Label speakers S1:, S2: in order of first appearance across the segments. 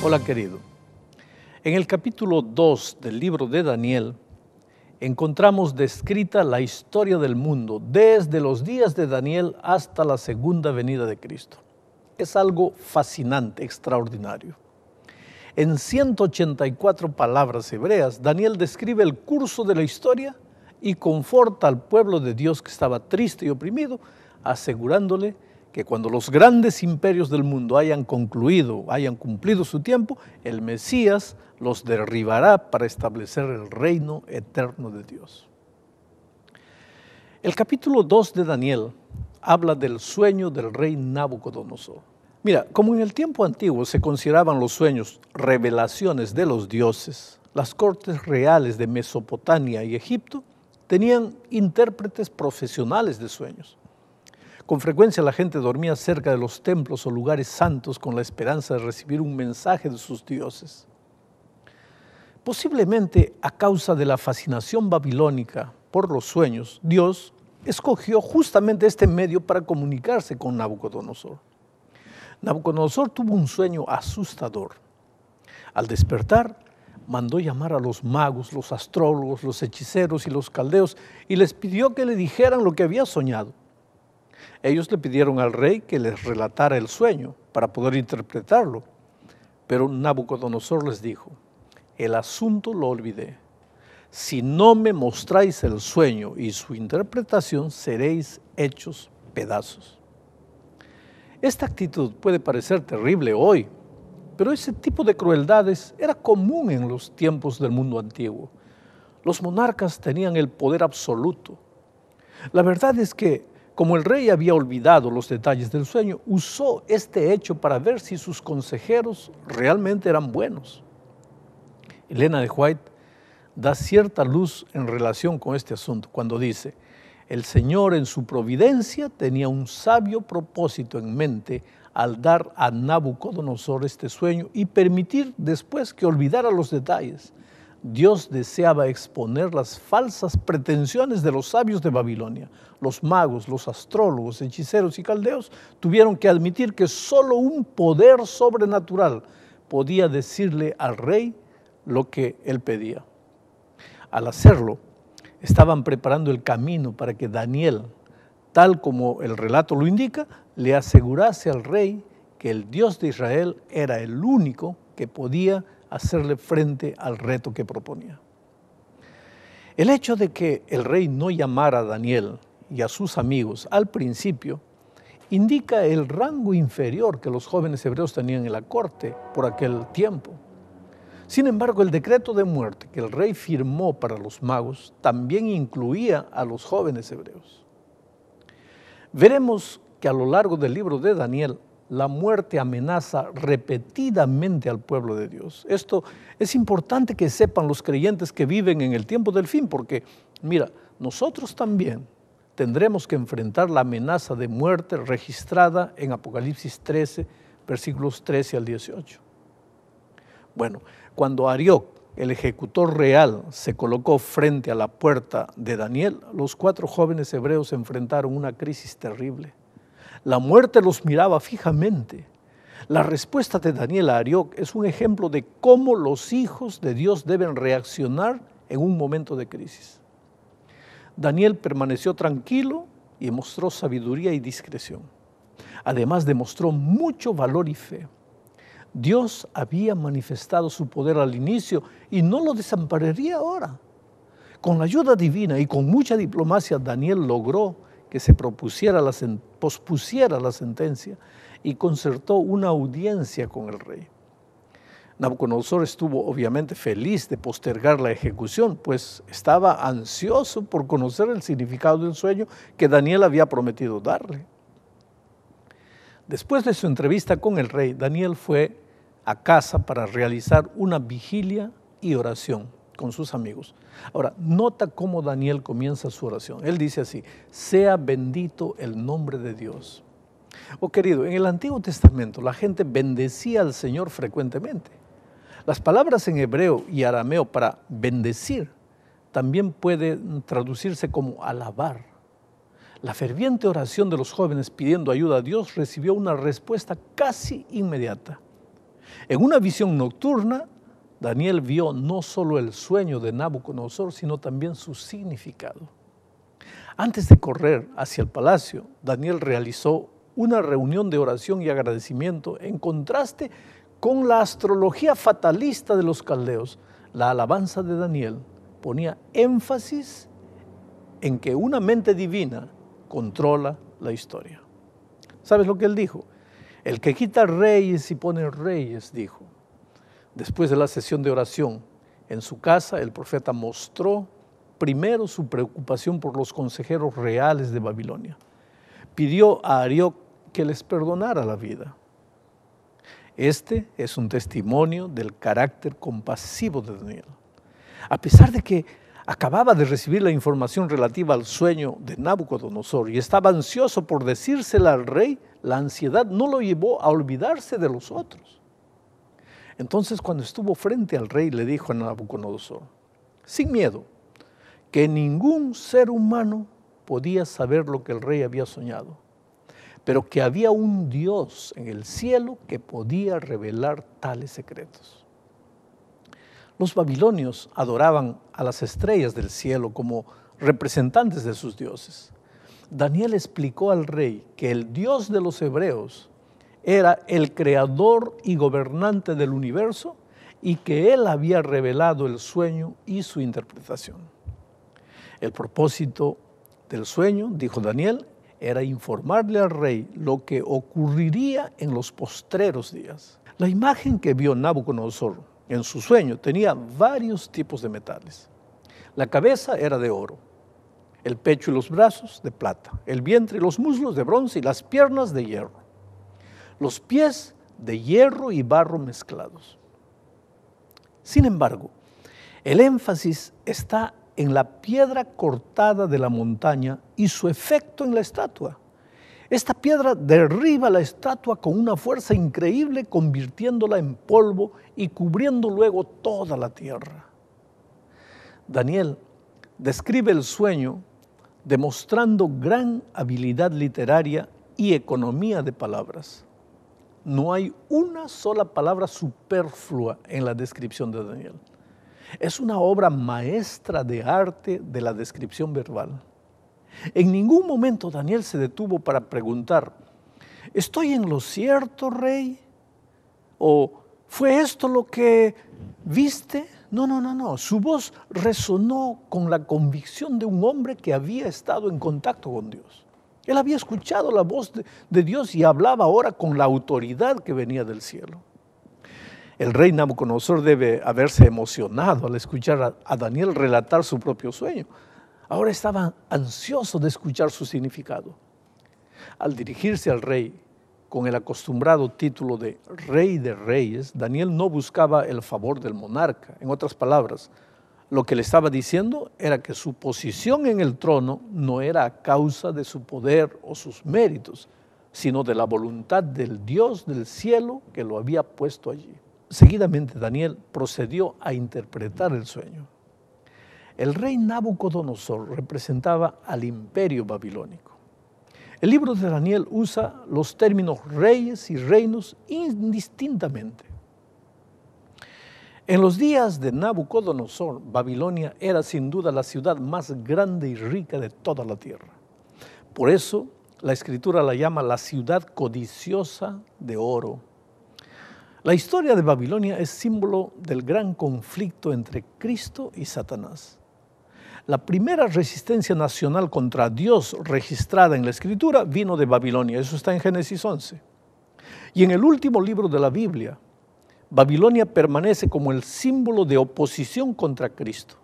S1: Hola querido, en el capítulo 2 del libro de Daniel encontramos descrita la historia del mundo desde los días de Daniel hasta la segunda venida de Cristo. Es algo fascinante, extraordinario. En 184 palabras hebreas, Daniel describe el curso de la historia y conforta al pueblo de Dios que estaba triste y oprimido, asegurándole que cuando los grandes imperios del mundo hayan concluido, hayan cumplido su tiempo, el Mesías los derribará para establecer el reino eterno de Dios. El capítulo 2 de Daniel habla del sueño del rey Nabucodonosor. Mira, como en el tiempo antiguo se consideraban los sueños revelaciones de los dioses, las cortes reales de Mesopotamia y Egipto tenían intérpretes profesionales de sueños. Con frecuencia la gente dormía cerca de los templos o lugares santos con la esperanza de recibir un mensaje de sus dioses. Posiblemente a causa de la fascinación babilónica por los sueños, Dios escogió justamente este medio para comunicarse con Nabucodonosor. Nabucodonosor tuvo un sueño asustador. Al despertar, mandó llamar a los magos, los astrólogos, los hechiceros y los caldeos y les pidió que le dijeran lo que había soñado. Ellos le pidieron al rey que les relatara el sueño para poder interpretarlo, pero Nabucodonosor les dijo: el asunto lo olvidé. Si no me mostráis el sueño y su interpretación, seréis hechos pedazos. Esta actitud puede parecer terrible hoy, pero ese tipo de crueldades era común en los tiempos del mundo antiguo. Los monarcas tenían el poder absoluto. La verdad es que, como el rey había olvidado los detalles del sueño, usó este hecho para ver si sus consejeros realmente eran buenos. Elena de White da cierta luz en relación con este asunto cuando dice: el Señor en su providencia tenía un sabio propósito en mente al dar a Nabucodonosor este sueño y permitir después que olvidara los detalles. Dios deseaba exponer las falsas pretensiones de los sabios de Babilonia. Los magos, los astrólogos, hechiceros y caldeos tuvieron que admitir que solo un poder sobrenatural podía decirle al rey lo que él pedía. Al hacerlo, estaban preparando el camino para que Daniel, tal como el relato lo indica, le asegurase al rey que el Dios de Israel era el único que podía hacerle frente al reto que proponía. El hecho de que el rey no llamara a Daniel y a sus amigos al principio indica el rango inferior que los jóvenes hebreos tenían en la corte por aquel tiempo. Sin embargo, el decreto de muerte que el rey firmó para los magos también incluía a los jóvenes hebreos. Veremos que a lo largo del libro de Daniel, la muerte amenaza repetidamente al pueblo de Dios. Esto es importante que sepan los creyentes que viven en el tiempo del fin, porque, mira, nosotros también tendremos que enfrentar la amenaza de muerte registrada en Apocalipsis 13, versículos 13 al 18. Bueno, cuando Arioc, el ejecutor real, se colocó frente a la puerta de Daniel, los 4 jóvenes hebreos enfrentaron una crisis terrible. La muerte los miraba fijamente. La respuesta de Daniel a Arioc es un ejemplo de cómo los hijos de Dios deben reaccionar en un momento de crisis. Daniel permaneció tranquilo y mostró sabiduría y discreción. Además, demostró mucho valor y fe. Dios había manifestado su poder al inicio y no lo desampararía ahora. Con la ayuda divina y con mucha diplomacia, Daniel logró que se pospusiera la sentencia y concertó una audiencia con el rey. Nabucodonosor estuvo obviamente feliz de postergar la ejecución, pues estaba ansioso por conocer el significado del sueño que Daniel había prometido darle. Después de su entrevista con el rey, Daniel fue a casa para realizar una vigilia y oración con sus amigos. Ahora, nota cómo Daniel comienza su oración. Él dice así: sea bendito el nombre de Dios. Oh querido, en el Antiguo Testamento la gente bendecía al Señor frecuentemente. Las palabras en hebreo y arameo para bendecir también pueden traducirse como alabar. La ferviente oración de los jóvenes pidiendo ayuda a Dios recibió una respuesta casi inmediata. En una visión nocturna, Daniel vio no solo el sueño de Nabucodonosor, sino también su significado. Antes de correr hacia el palacio, Daniel realizó una reunión de oración y agradecimiento en contraste con la astrología fatalista de los caldeos. La alabanza de Daniel ponía énfasis en que una mente divina controla la historia. ¿Sabes lo que él dijo? El que quita reyes y pone reyes, dijo. Después de la sesión de oración en su casa, el profeta mostró primero su preocupación por los consejeros reales de Babilonia. Pidió a Arioc que les perdonara la vida. Este es un testimonio del carácter compasivo de Daniel. A pesar de que acababa de recibir la información relativa al sueño de Nabucodonosor y estaba ansioso por decírsela al rey, la ansiedad no lo llevó a olvidarse de los otros. Entonces, cuando estuvo frente al rey, le dijo a Nabucodonosor, sin miedo, que ningún ser humano podía saber lo que el rey había soñado, pero que había un Dios en el cielo que podía revelar tales secretos. Los babilonios adoraban a las estrellas del cielo como representantes de sus dioses. Daniel explicó al rey que el Dios de los hebreos era el creador y gobernante del universo y que él había revelado el sueño y su interpretación. El propósito del sueño, dijo Daniel, era informarle al rey lo que ocurriría en los postreros días. La imagen que vio Nabucodonosor en su sueño tenía varios tipos de metales. La cabeza era de oro, el pecho y los brazos de plata, el vientre y los muslos de bronce y las piernas de hierro, los pies de hierro y barro mezclados. Sin embargo, el énfasis está en la piedra cortada de la montaña y su efecto en la estatua. Esta piedra derriba la estatua con una fuerza increíble, convirtiéndola en polvo y cubriendo luego toda la tierra. Daniel describe el sueño demostrando gran habilidad literaria y economía de palabras. No hay una sola palabra superflua en la descripción de Daniel. Es una obra maestra de arte de la descripción verbal. En ningún momento Daniel se detuvo para preguntar, ¿estoy en lo cierto, rey? ¿O fue esto lo que viste? No. Su voz resonó con la convicción de un hombre que había estado en contacto con Dios. Él había escuchado la voz de Dios y hablaba ahora con la autoridad que venía del cielo. El rey Nabucodonosor debe haberse emocionado al escuchar a Daniel relatar su propio sueño. Ahora estaba ansioso de escuchar su significado. Al dirigirse al rey con el acostumbrado título de Rey de Reyes, Daniel no buscaba el favor del monarca. En otras palabras, lo que le estaba diciendo era que su posición en el trono no era a causa de su poder o sus méritos, sino de la voluntad del Dios del cielo que lo había puesto allí. Seguidamente Daniel procedió a interpretar el sueño. El rey Nabucodonosor representaba al imperio babilónico. El libro de Daniel usa los términos reyes y reinos indistintamente. En los días de Nabucodonosor, Babilonia era sin duda la ciudad más grande y rica de toda la tierra. Por eso la Escritura la llama la ciudad codiciosa de oro. La historia de Babilonia es símbolo del gran conflicto entre Cristo y Satanás. La primera resistencia nacional contra Dios registrada en la Escritura vino de Babilonia, eso está en Génesis 11. Y en el último libro de la Biblia, Babilonia permanece como el símbolo de oposición contra Cristo.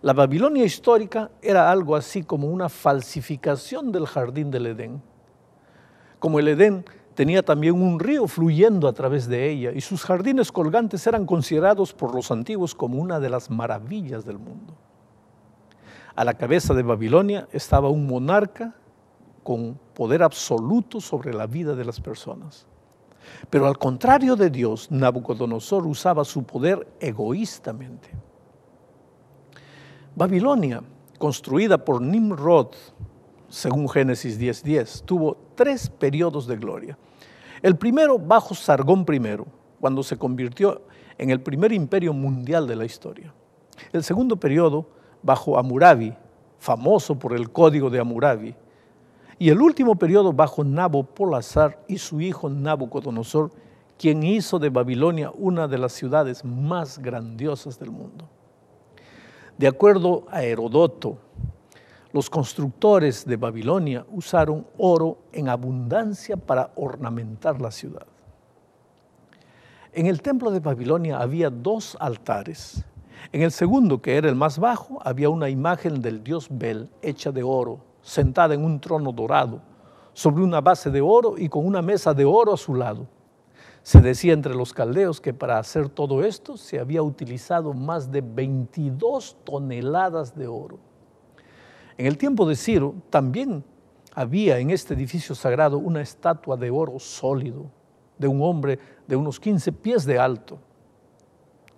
S1: La Babilonia histórica era algo así como una falsificación del jardín del Edén. Como el Edén tenía también un río fluyendo a través de ella y sus jardines colgantes eran considerados por los antiguos como una de las maravillas del mundo. A la cabeza de Babilonia estaba un monarca con poder absoluto sobre la vida de las personas. Pero al contrario de Dios, Nabucodonosor usaba su poder egoístamente. Babilonia, construida por Nimrod, según Génesis 10:10, tuvo 3 periodos de gloria. El primero bajo Sargón I, cuando se convirtió en el primer imperio mundial de la historia. El segundo periodo, bajo Hammurabi, famoso por el Código de Hammurabi, y el último periodo bajo Nabopolassar y su hijo Nabucodonosor, quien hizo de Babilonia una de las ciudades más grandiosas del mundo. De acuerdo a Heródoto, los constructores de Babilonia usaron oro en abundancia para ornamentar la ciudad. En el templo de Babilonia había 2 altares. En el segundo, que era el más bajo, había una imagen del dios Bel, hecha de oro, sentada en un trono dorado, sobre una base de oro y con una mesa de oro a su lado. Se decía entre los caldeos que para hacer todo esto se había utilizado más de 22 toneladas de oro. En el tiempo de Ciro también había en este edificio sagrado una estatua de oro sólido, de un hombre de unos 15 pies de alto.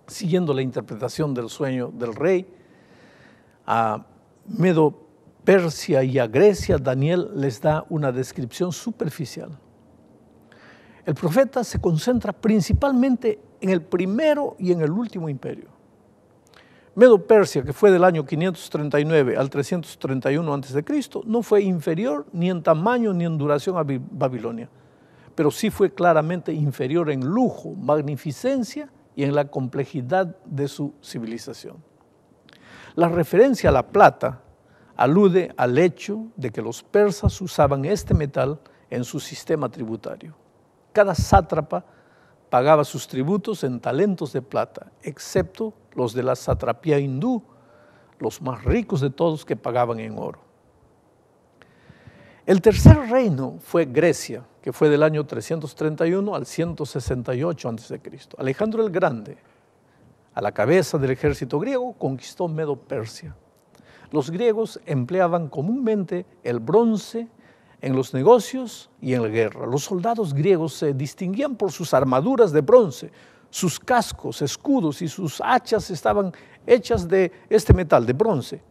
S1: Siguiendo la interpretación del sueño del rey, a Medo-Persia y a Grecia, Daniel les da una descripción superficial. El profeta se concentra principalmente en el primero y en el último imperio. Medo-Persia, que fue del año 539 al 331 a.C., no fue inferior ni en tamaño ni en duración a Babilonia, pero sí fue claramente inferior en lujo, magnificencia y en la complejidad de su civilización. La referencia a la plata alude al hecho de que los persas usaban este metal en su sistema tributario. Cada sátrapa pagaba sus tributos en talentos de plata, excepto los de la satrapía hindú, los más ricos de todos, que pagaban en oro. El tercer reino fue Grecia, que fue del año 331 al 168 a.C. Alejandro el Grande, a la cabeza del ejército griego, conquistó Medo-Persia. Los griegos empleaban comúnmente el bronce en los negocios y en la guerra. Los soldados griegos se distinguían por sus armaduras de bronce, sus cascos, escudos y sus hachas estaban hechas de este metal, de bronce.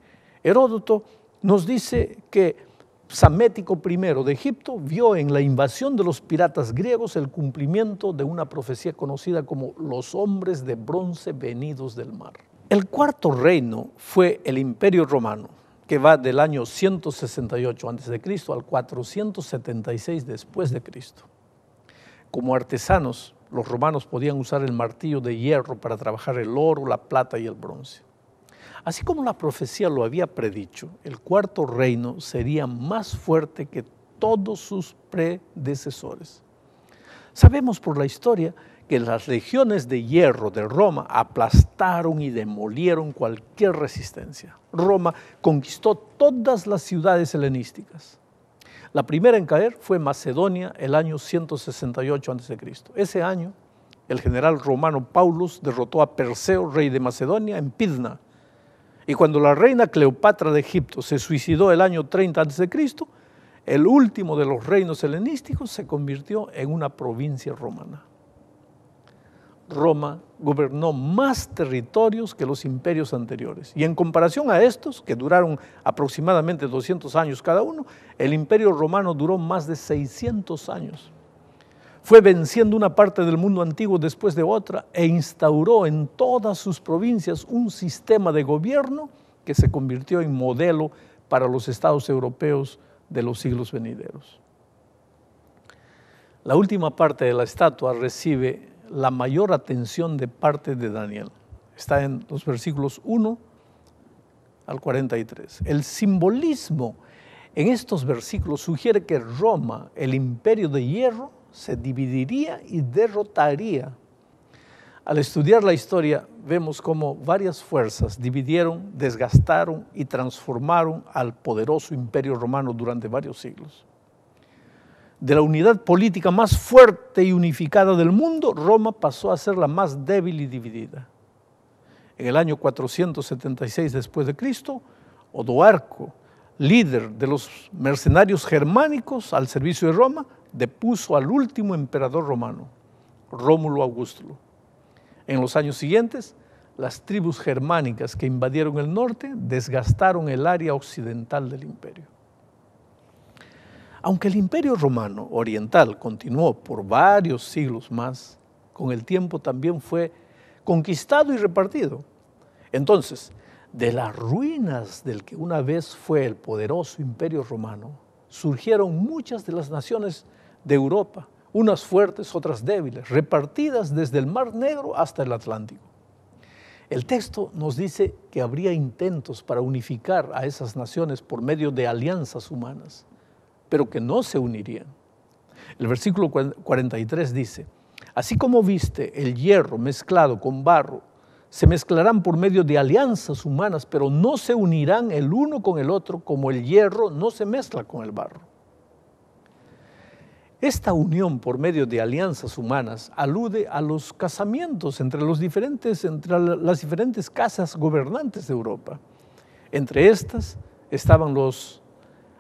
S1: Heródoto nos dice que Psamético I de Egipto vio en la invasión de los piratas griegos el cumplimiento de una profecía conocida como los hombres de bronce venidos del mar. El cuarto reino fue el Imperio Romano, que va del año 168 a.C. al 476 después de Cristo. Como artesanos, los romanos podían usar el martillo de hierro para trabajar el oro, la plata y el bronce. Así como la profecía lo había predicho, el cuarto reino sería más fuerte que todos sus predecesores. Sabemos por la historia que las legiones de hierro de Roma aplastaron y demolieron cualquier resistencia. Roma conquistó todas las ciudades helenísticas. La primera en caer fue Macedonia el año 168 a.C. Ese año, el general romano Paulus derrotó a Perseo, rey de Macedonia, en Pidna. Y cuando la reina Cleopatra de Egipto se suicidó el año 30 a.C., el último de los reinos helenísticos se convirtió en una provincia romana. Roma gobernó más territorios que los imperios anteriores. Y en comparación a estos, que duraron aproximadamente 200 años cada uno, el imperio romano duró más de 600 años. Fue venciendo una parte del mundo antiguo después de otra e instauró en todas sus provincias un sistema de gobierno que se convirtió en modelo para los estados europeos de los siglos venideros. La última parte de la estatua recibe la mayor atención de parte de Daniel. Está en los versículos 1 al 43. El simbolismo en estos versículos sugiere que Roma, el imperio de hierro, se dividiría y derrotaría. Al estudiar la historia, vemos cómo varias fuerzas dividieron, desgastaron y transformaron al poderoso imperio romano durante varios siglos. De la unidad política más fuerte y unificada del mundo, Roma pasó a ser la más débil y dividida. En el año 476 después de Cristo, Odoarco, líder de los mercenarios germánicos al servicio de Roma, depuso al último emperador romano, Rómulo Augusto. En los años siguientes, las tribus germánicas que invadieron el norte desgastaron el área occidental del imperio. Aunque el imperio romano oriental continuó por varios siglos más, con el tiempo también fue conquistado y repartido. Entonces, de las ruinas del que una vez fue el poderoso Imperio Romano, surgieron muchas de las naciones de Europa, unas fuertes, otras débiles, repartidas desde el Mar Negro hasta el Atlántico. El texto nos dice que habría intentos para unificar a esas naciones por medio de alianzas humanas, pero que no se unirían. El versículo 43 dice: así como viste el hierro mezclado con barro, se mezclarán por medio de alianzas humanas, pero no se unirán el uno con el otro como el hierro no se mezcla con el barro. Esta unión por medio de alianzas humanas alude a los casamientos entre las diferentes casas gobernantes de Europa. Entre estas estaban los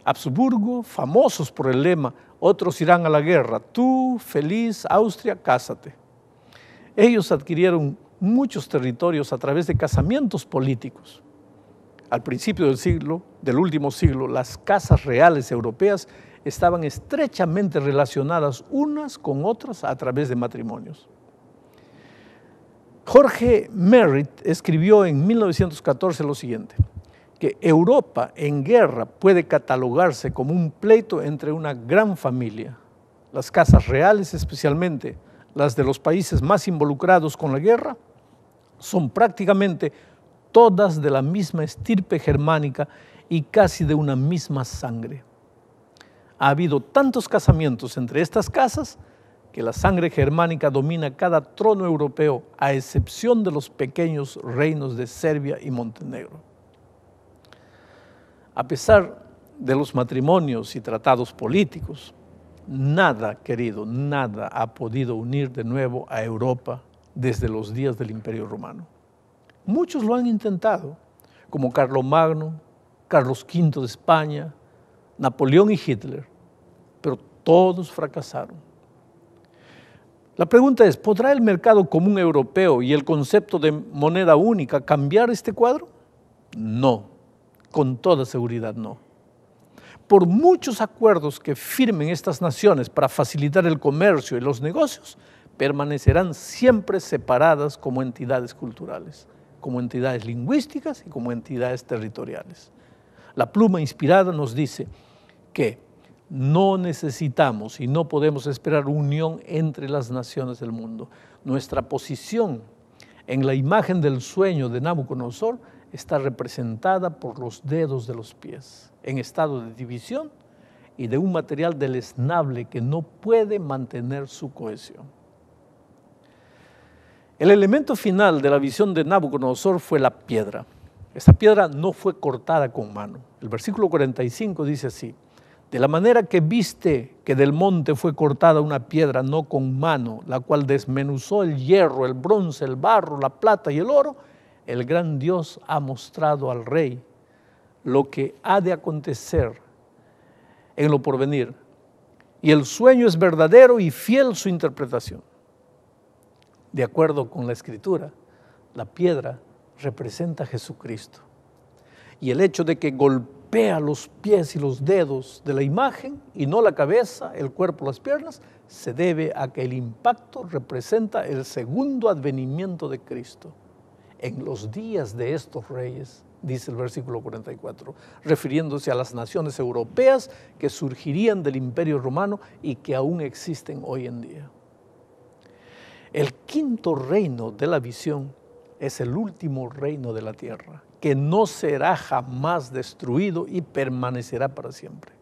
S1: Habsburgo, famosos por el lema: otros irán a la guerra, tú, feliz, Austria, cásate. Ellos adquirieron muchos territorios a través de casamientos políticos. Al principio del último siglo, las casas reales europeas estaban estrechamente relacionadas unas con otras a través de matrimonios. Jorge Merritt escribió en 1914 lo siguiente: que Europa en guerra puede catalogarse como un pleito entre una gran familia. Las casas reales, especialmente las de los países más involucrados con la guerra, son prácticamente todas de la misma estirpe germánica y casi de una misma sangre. Ha habido tantos casamientos entre estas casas que la sangre germánica domina cada trono europeo, a excepción de los pequeños reinos de Serbia y Montenegro. A pesar de los matrimonios y tratados políticos, nada, querido, nada ha podido unir de nuevo a Europa desde los días del Imperio Romano. Muchos lo han intentado, como Carlomagno, Carlos V de España, Napoleón y Hitler, pero todos fracasaron. La pregunta es: ¿podrá el mercado común europeo y el concepto de moneda única cambiar este cuadro? No, con toda seguridad no. Por muchos acuerdos que firmen estas naciones para facilitar el comercio y los negocios, permanecerán siempre separadas como entidades culturales, como entidades lingüísticas y como entidades territoriales. La pluma inspirada nos dice que no necesitamos y no podemos esperar unión entre las naciones del mundo. Nuestra posición en la imagen del sueño de Nabucodonosor está representada por los dedos de los pies, en estado de división y de un material deleznable que no puede mantener su cohesión. El elemento final de la visión de Nabucodonosor fue la piedra. Esta piedra no fue cortada con mano. El versículo 45 dice así: de la manera que viste que del monte fue cortada una piedra no con mano, la cual desmenuzó el hierro, el bronce, el barro, la plata y el oro, el gran Dios ha mostrado al rey lo que ha de acontecer en lo porvenir, y el sueño es verdadero y fiel su interpretación. De acuerdo con la Escritura, la piedra representa a Jesucristo. Y el hecho de que golpea los pies y los dedos de la imagen y no la cabeza, el cuerpo, las piernas, se debe a que el impacto representa el segundo advenimiento de Cristo. En los días de estos reyes, dice el versículo 44, refiriéndose a las naciones europeas que surgirían del Imperio Romano y que aún existen hoy en día. El quinto reino de la visión es el último reino de la tierra, que no será jamás destruido y permanecerá para siempre.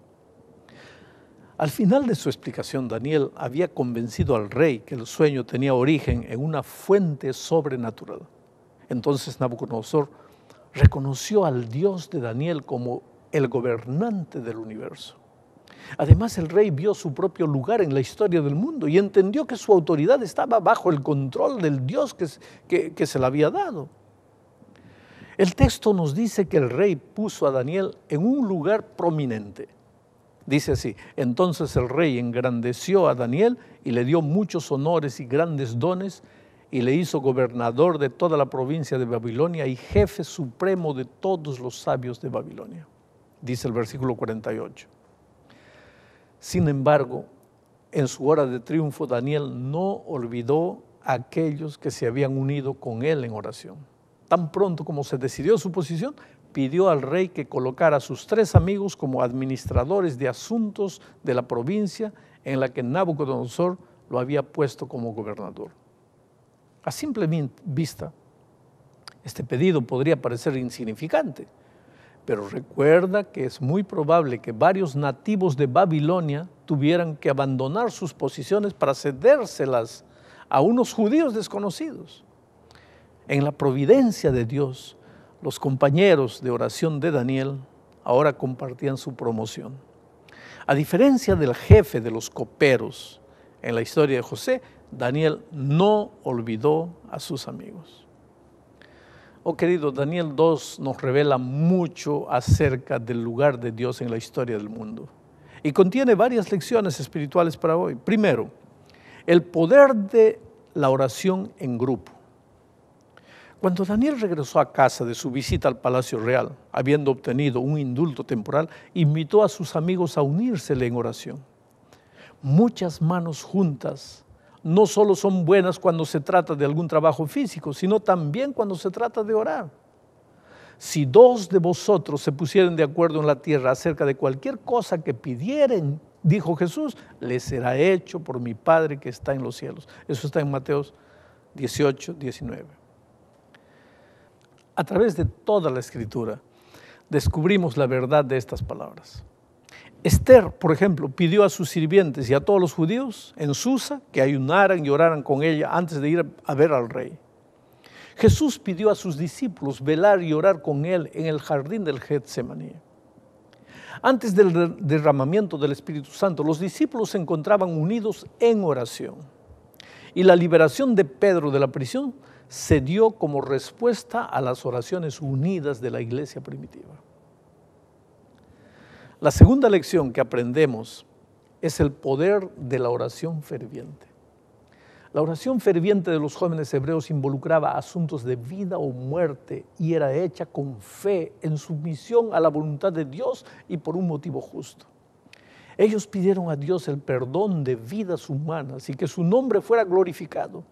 S1: Al final de su explicación, Daniel había convencido al rey que el sueño tenía origen en una fuente sobrenatural. Entonces Nabucodonosor reconoció al Dios de Daniel como el gobernante del universo. Además, el rey vio su propio lugar en la historia del mundo y entendió que su autoridad estaba bajo el control del Dios que se le había dado. El texto nos dice que el rey puso a Daniel en un lugar prominente. Dice así: entonces el rey engrandeció a Daniel y le dio muchos honores y grandes dones, y le hizo gobernador de toda la provincia de Babilonia y jefe supremo de todos los sabios de Babilonia. Dice el versículo 48. Sin embargo, en su hora de triunfo, Daniel no olvidó a aquellos que se habían unido con él en oración. Tan pronto como se decidió su posición, pidió al rey que colocara a sus 3 amigos como administradores de asuntos de la provincia en la que Nabucodonosor lo había puesto como gobernador. A simple vista, este pedido podría parecer insignificante, pero recuerda que es muy probable que varios nativos de Babilonia tuvieran que abandonar sus posiciones para cedérselas a unos judíos desconocidos. En la providencia de Dios, los compañeros de oración de Daniel ahora compartían su promoción. A diferencia del jefe de los coperos en la historia de José, Daniel no olvidó a sus amigos. Oh querido, Daniel 2 nos revela mucho acerca del lugar de Dios en la historia del mundo y contiene varias lecciones espirituales para hoy. Primero, el poder de la oración en grupo. Cuando Daniel regresó a casa de su visita al Palacio Real, habiendo obtenido un indulto temporal, invitó a sus amigos a unírsele en oración. Muchas manos juntas no solo son buenas cuando se trata de algún trabajo físico, sino también cuando se trata de orar. Si 2 de vosotros se pusieren de acuerdo en la tierra acerca de cualquier cosa que pidieren, dijo Jesús, les será hecho por mi Padre que está en los cielos. Eso está en Mateo 18, 19. A través de toda la Escritura descubrimos la verdad de estas palabras. Esther, por ejemplo, pidió a sus sirvientes y a todos los judíos en Susa que ayunaran y oraran con ella antes de ir a ver al rey. Jesús pidió a sus discípulos velar y orar con él en el jardín del Getsemaní. Antes del derramamiento del Espíritu Santo, los discípulos se encontraban unidos en oración. Y la liberación de Pedro de la prisión se dio como respuesta a las oraciones unidas de la iglesia primitiva. La segunda lección que aprendemos es el poder de la oración ferviente. La oración ferviente de los jóvenes hebreos involucraba asuntos de vida o muerte y era hecha con fe, en sumisión a la voluntad de Dios y por un motivo justo. Ellos pidieron a Dios el perdón de vidas humanas y que su nombre fuera glorificado.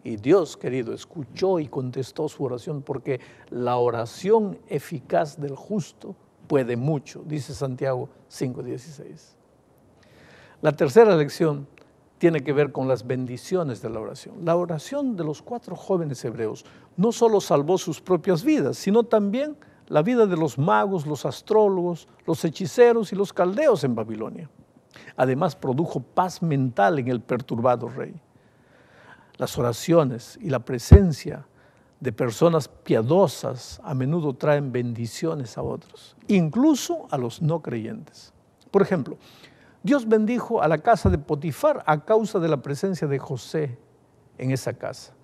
S1: Y Dios, querido, escuchó y contestó su oración porque la oración eficaz del justo puede mucho, dice Santiago 5:16. La tercera lección tiene que ver con las bendiciones de la oración. La oración de los 4 jóvenes hebreos no solo salvó sus propias vidas, sino también la vida de los magos, los astrólogos, los hechiceros y los caldeos en Babilonia. Además, produjo paz mental en el perturbado rey. Las oraciones y la presencia de personas piadosas a menudo traen bendiciones a otros, incluso a los no creyentes. Por ejemplo, Dios bendijo a la casa de Potifar a causa de la presencia de José en esa casa.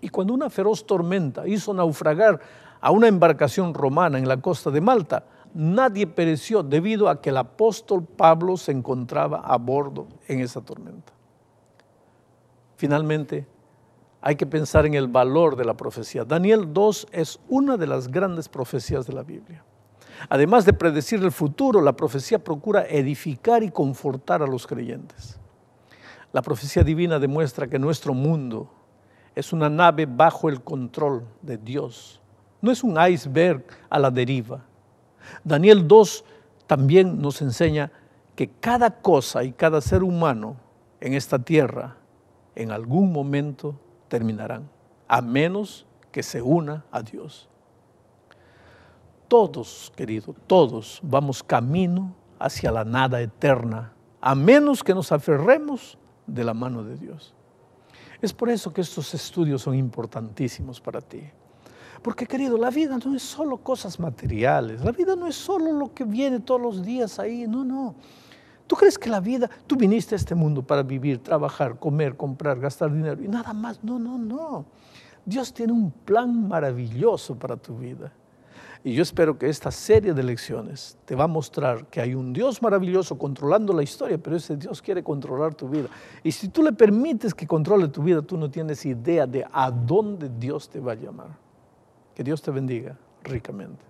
S1: Y cuando una feroz tormenta hizo naufragar a una embarcación romana en la costa de Malta, nadie pereció debido a que el apóstol Pablo se encontraba a bordo en esa tormenta. Finalmente, hay que pensar en el valor de la profecía. Daniel 2 es una de las grandes profecías de la Biblia. Además de predecir el futuro, la profecía procura edificar y confortar a los creyentes. La profecía divina demuestra que nuestro mundo es una nave bajo el control de Dios. No es un iceberg a la deriva. Daniel 2 también nos enseña que cada cosa y cada ser humano en esta tierra en algún momento terminarán, a menos que se una a Dios. Todos, querido, todos vamos camino hacia la nada eterna, a menos que nos aferremos de la mano de Dios. Es por eso que estos estudios son importantísimos para ti. Porque, querido, la vida no es solo cosas materiales, la vida no es solo lo que viene todos los días ahí, no. ¿Tú crees que la vida, tú viniste a este mundo para vivir, trabajar, comer, comprar, gastar dinero y nada más? No. Dios tiene un plan maravilloso para tu vida. Y yo espero que esta serie de lecciones te va a mostrar que hay un Dios maravilloso controlando la historia, pero ese Dios quiere controlar tu vida. Y si tú le permites que controle tu vida, tú no tienes idea de a dónde Dios te va a llamar. Que Dios te bendiga ricamente.